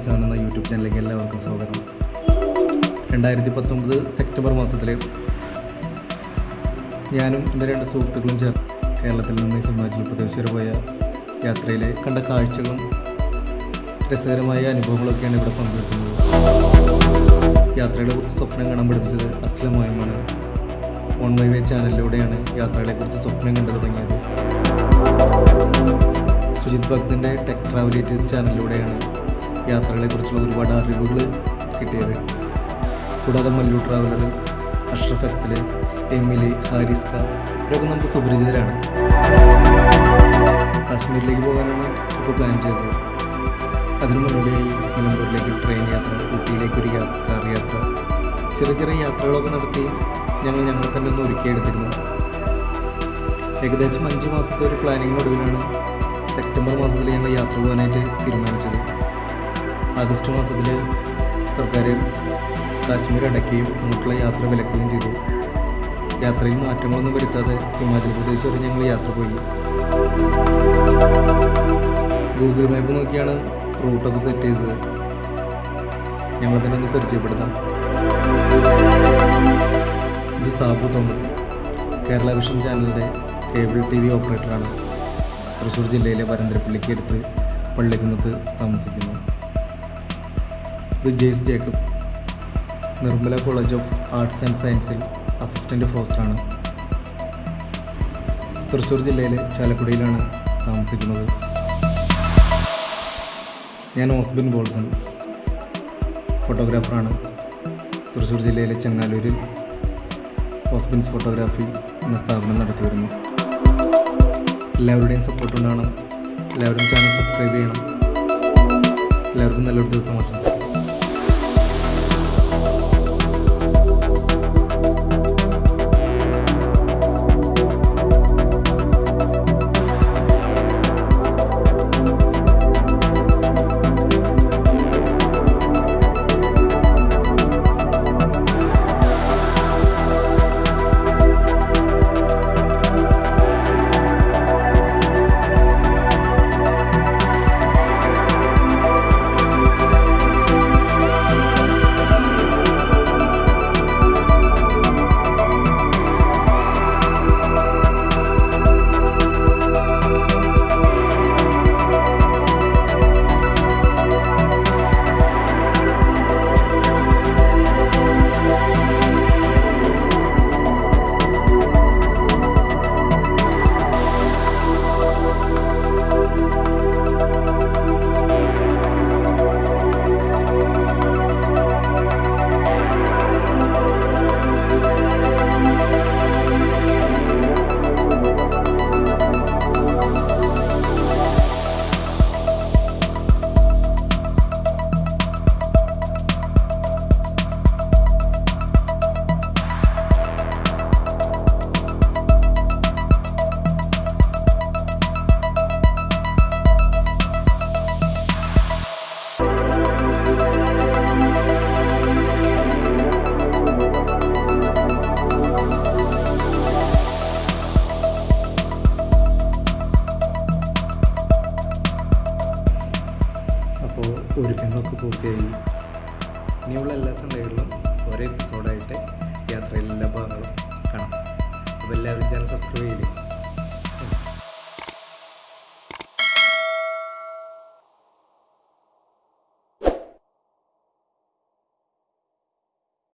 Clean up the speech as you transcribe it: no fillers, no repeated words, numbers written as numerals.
7 എന്ന യൂട്യൂബ് ചാനലിലേക്ക് എല്ലാവർക്കും സ്വാഗതം. 2019 സെപ്റ്റംബർ മാസത്തിൽ ഞാനും എൻ്റെ 2 സുഹൃത്തുക്കളും ചേർന്ന് കേരളത്തിൽ നിന്ന് ഹിമാചൽ പ്രദേശ് വരെ പോയ യാത്രയിലെ കണ്ട കാഴ്ചകളും രസകരമായ അനുഭവങ്ങളൊക്കെയാണ് ഇവിടെ പങ്കെടുക്കുന്നത്. യാത്രകളെക്കുറിച്ച് സ്വപ്നം കാണാൻ പഠിപ്പിച്ചത് അസ്ലമായുമാണ്. ഓൺ മൈ വേ ചാനലിലൂടെയാണ് യാത്രകളെക്കുറിച്ച് സ്വപ്നം കണ്ടു തുടങ്ങിയത്. സുജിത് ഭക്തിൻ്റെ ടെക് ട്രാവലേറ്റ് ചാനലിലൂടെയാണ് യാത്രകളെക്കുറിച്ചുള്ള ഒരുപാട് അറിവുകൾ കിട്ടിയത്. കൂടാതെ Mallu traveller, Ashraf Excel, Emily, ഹാരിസ്ക ഇവരൊക്കെ നമുക്ക് സുപരിചിതരാണ്. കാശ്മീരിലേക്ക് പോകാനാണ് ഇപ്പോൾ പ്ലാൻ ചെയ്തത്. അതിനു മുന്നോടിയായി നിലമ്പൂരിലേക്ക് ട്രെയിൻ യാത്ര, ഊട്ടിയിലേക്കൊരു കാർ യാത്ര, ചെറിയ യാത്രകളൊക്കെ നടത്തി ഞങ്ങൾ തന്നെ ഒന്ന് ഒരുക്കിയെടുത്തിരുന്നു. ഏകദേശം 5 മാസത്തെ ഒരു പ്ലാനിങ്ങിനൊടുവിലാണ് സെപ്റ്റംബർ മാസത്തിൽ ഞങ്ങൾ യാത്ര പോകാനായിട്ട് തീരുമാനിച്ചത്. ആഗസ്റ്റ് മാസത്തിൽ സർക്കാർ കാശ്മീർ അടയ്ക്കുകയും അങ്ങോട്ടുള്ള യാത്ര വിലക്കുകയും ചെയ്തു. യാത്രയിൽ മാറ്റങ്ങളൊന്നും വരുത്താതെ ഹിമാചൽ പ്രദേശ് വരെ ഞങ്ങൾ യാത്ര പോയി. ഗൂഗിൾ മാപ്പ് നോക്കിയാണ് റൂട്ടൊക്കെ സെറ്റ് ചെയ്തത്. ഞങ്ങൾ തന്നെ ഒന്ന് പരിചയപ്പെടുത്താം. ഇത് സാബു തോമസ്, കേരള വിഷൻ ചാനലിൻ്റെ കേബിൾ TV ഓപ്പറേറ്ററാണ്. തൃശ്ശൂർ ജില്ലയിലെ വരന്തരപ്പള്ളിക്ക് അടുത്ത് പള്ളിക്കുന്നത്ത് താമസിക്കുന്നു. ഇത് Jaise Jacob, Nirmala college of arts and സയൻസിൽ അസിസ്റ്റൻ്റ് പ്രൊഫസറാണ്. തൃശ്ശൂർ ജില്ലയിലെ ചാലക്കുടിയിലാണ് താമസിക്കുന്നത്. ഞാൻ ഓസ്ബിൻ ബോൾസൺ, ഫോട്ടോഗ്രാഫറാണ്. തൃശ്ശൂർ ജില്ലയിലെ ചെങ്ങാലൂരിൽ ഓസ്ബിൻസ് ഫോട്ടോഗ്രാഫി എന്ന സ്ഥാപനം നടത്തി വരുന്നു. എല്ലാവരുടെയും സപ്പോർട്ട് ഉണ്ടാകണം. എല്ലാവരും ചാനൽ സബ്സ്ക്രൈബ് ചെയ്യണം. എല്ലാവർക്കും നല്ലൊരു ദിവസം ആശംസിക്കുന്നു.